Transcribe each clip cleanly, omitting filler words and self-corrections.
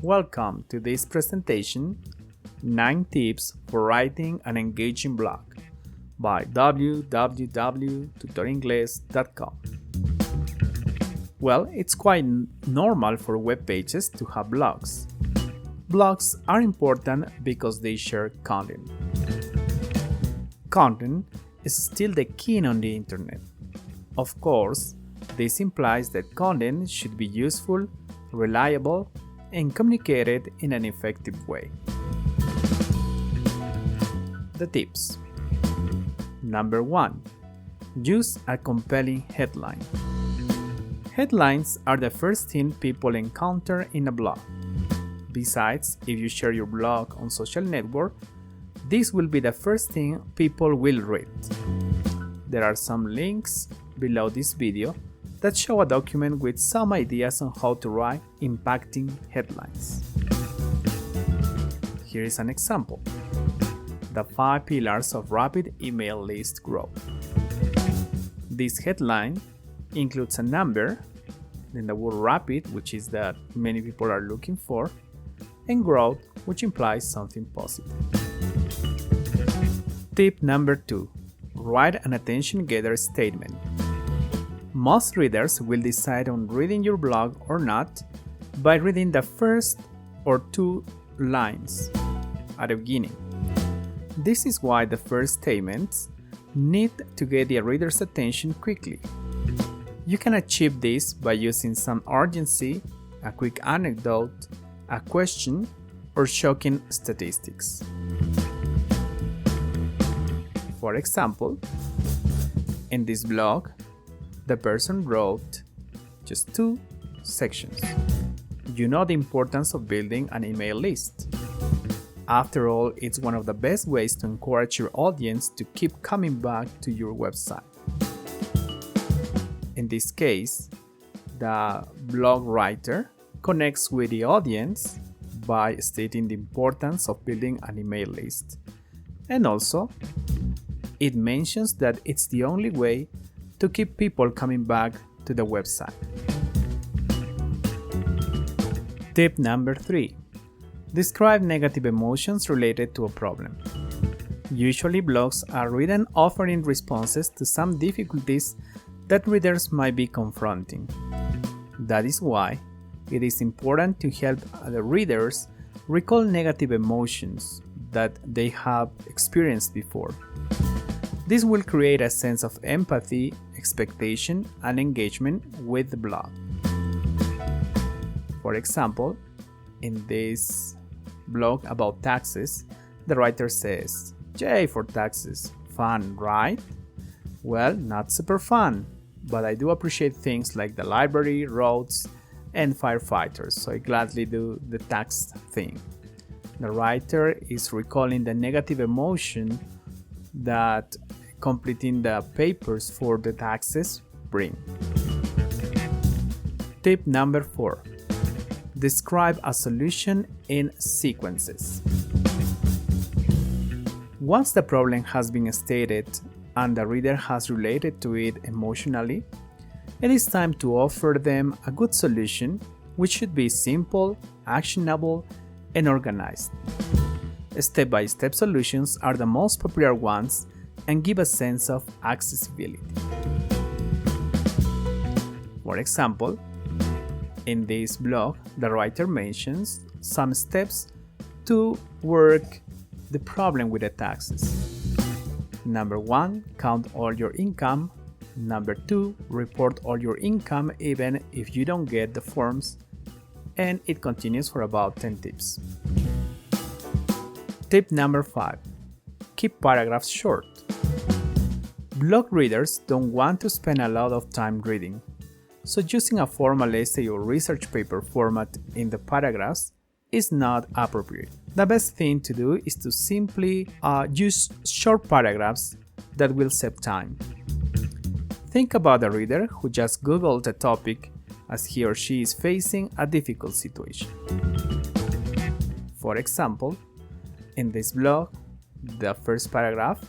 Welcome to this presentation, 9 Tips for Writing an Engaging Blog by www.tutoringles.com. Well, it's quite normal for web pages to have blogs. Blogs are important because they share content. Content is still the king on the internet. Of course, this implies that content should be useful, reliable, and communicated in an effective way. The tips. Number 1. Use a compelling headline. Headlines are the first thing people encounter in a blog. Besides, if you share your blog on social network, this will be the first thing people will read. There are some links below this video that show a document with some ideas on how to write impacting headlines. Here is an example. The 5 pillars of rapid email list growth. This headline includes a number, then the word rapid, which is that many people are looking for, and growth, which implies something positive. Tip number 2. Write an attention-getter statement. Most readers will decide on reading your blog or not by reading the first or 2 lines at the beginning. This is why the first statements need to get the reader's attention quickly. You can achieve this by using some urgency, a quick anecdote, a question, or shocking statistics. For example, in this blog, the person wrote just 2 sections. You know the importance of building an email list. After all, it's one of the best ways to encourage your audience to keep coming back to your website. In this case, the blog writer connects with the audience by stating the importance of building an email list. And also, it mentions that it's the only way to keep people coming back to the website. Tip number 3. Describe negative emotions related to a problem. Usually blogs are written offering responses to some difficulties that readers might be confronting. That is why it is important to help the readers recall negative emotions that they have experienced before. This will create a sense of empathy, expectation, and engagement with the blog. For example, in this blog about taxes, the writer says, "Yay for taxes, fun, right? Well, not super fun, but I do appreciate things like the library, roads, and firefighters, so I gladly do the tax thing." The writer is recalling the negative emotion that completing the papers for the taxes bring. Tip number 4. Describe a solution in sequences. Once the problem has been stated and the reader has related to it emotionally, it is time to offer them a good solution, which should be simple, actionable, and organized. Step-by-step solutions are the most popular ones and give a sense of accessibility. For example, in this blog, the writer mentions some steps to work the problem with the taxes. Number 1, count all your income. Number 2, report all your income even if you don't get the forms. And it continues for about 10 tips. Tip number 5. Keep paragraphs short. Blog readers don't want to spend a lot of time reading, so using a formal essay or research paper format in the paragraphs is not appropriate. The best thing to do is to simply use short paragraphs that will save time. Think about a reader who just Googled a topic as he or she is facing a difficult situation. For example, in this blog, the first paragraph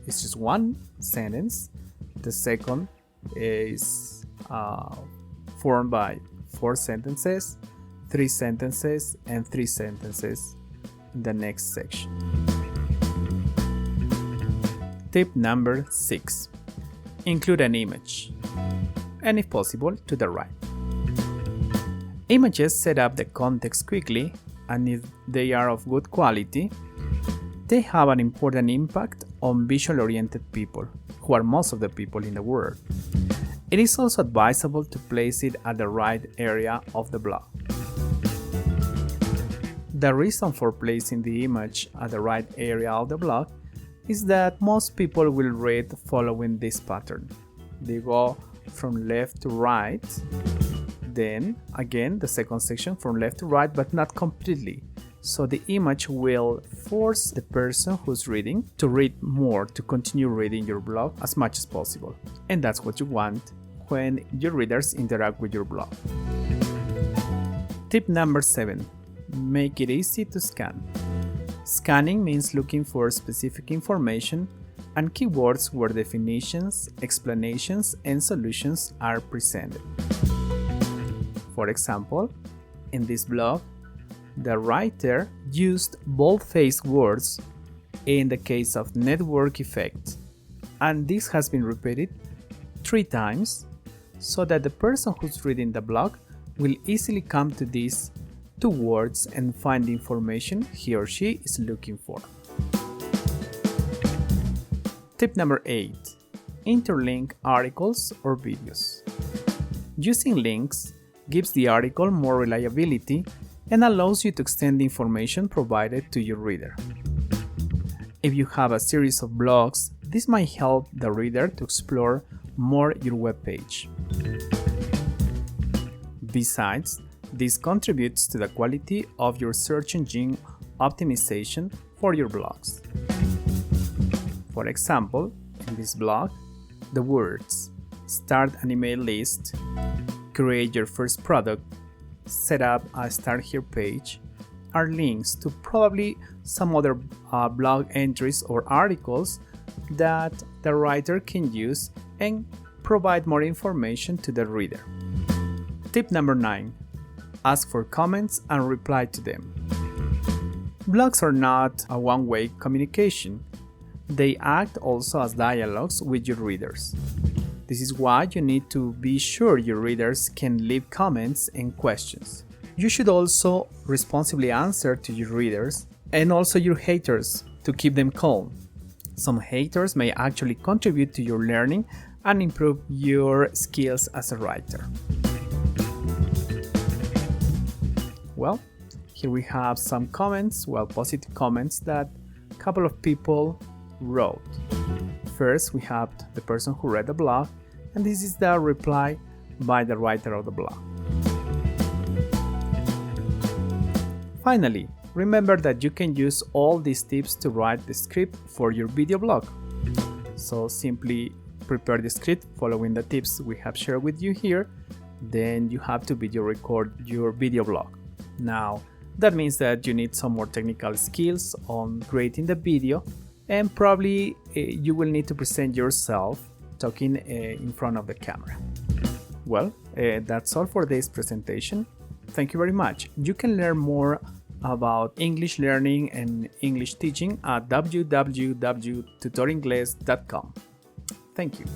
is just 1 sentence. The second is formed by 4 sentences. 3 sentences and 3 sentences in the next section. Tip number 6. Include an image, and if possible, to the right. Images set up the context quickly, and if they are of good quality, they have an important impact on visual-oriented people, who are most of the people in the world. It is also advisable to place it at the right area of the blog. The reason for placing the image at the right area of the blog is that most people will read following this pattern. They go from left to right, then again the second section from left to right, but not completely. So the image will force the person who's reading to read more, to continue reading your blog as much as possible. And that's what you want when your readers interact with your blog. Tip number 7. Make it easy to scan. Scanning means looking for specific information and keywords where definitions, explanations, and solutions are presented. For example, in this blog, the writer used bold-faced words in the case of network effect, and this has been repeated 3 times so that the person who's reading the blog will easily come to these 2 words and find the information he or she is looking for. Tip number 8. Interlink articles or videos. Using links gives the article more reliability and allows you to extend the information provided to your reader. If you have a series of blogs, this might help the reader to explore more your web page. Besides, this contributes to the quality of your search engine optimization for your blogs. For example, in this blog, the words "Start an email list," "Create your first product," "Set up a Start Here page" are links to probably some other blog entries or articles that the writer can use and provide more information to the reader. Tip number 9. Ask for comments and reply to them. Blogs are not a one-way communication. They act also as dialogues with your readers. This is why you need to be sure your readers can leave comments and questions. You should also responsibly answer to your readers and also your haters to keep them calm. Some haters may actually contribute to your learning and improve your skills as a writer. Well, here we have some comments, positive comments that a couple of people wrote. First, we have the person who read the blog, and this is the reply by the writer of the blog. Finally, remember that you can use all these tips to write the script for your video blog. So simply prepare the script following the tips we have shared with you here, then you have to video record your video blog. Now, that means that you need some more technical skills on creating the video, and probably you will need to present yourself talking in front of the camera. Well, that's all for this presentation. Thank you very much. You can learn more about English learning and English teaching at www.tutoringles.com. Thank you.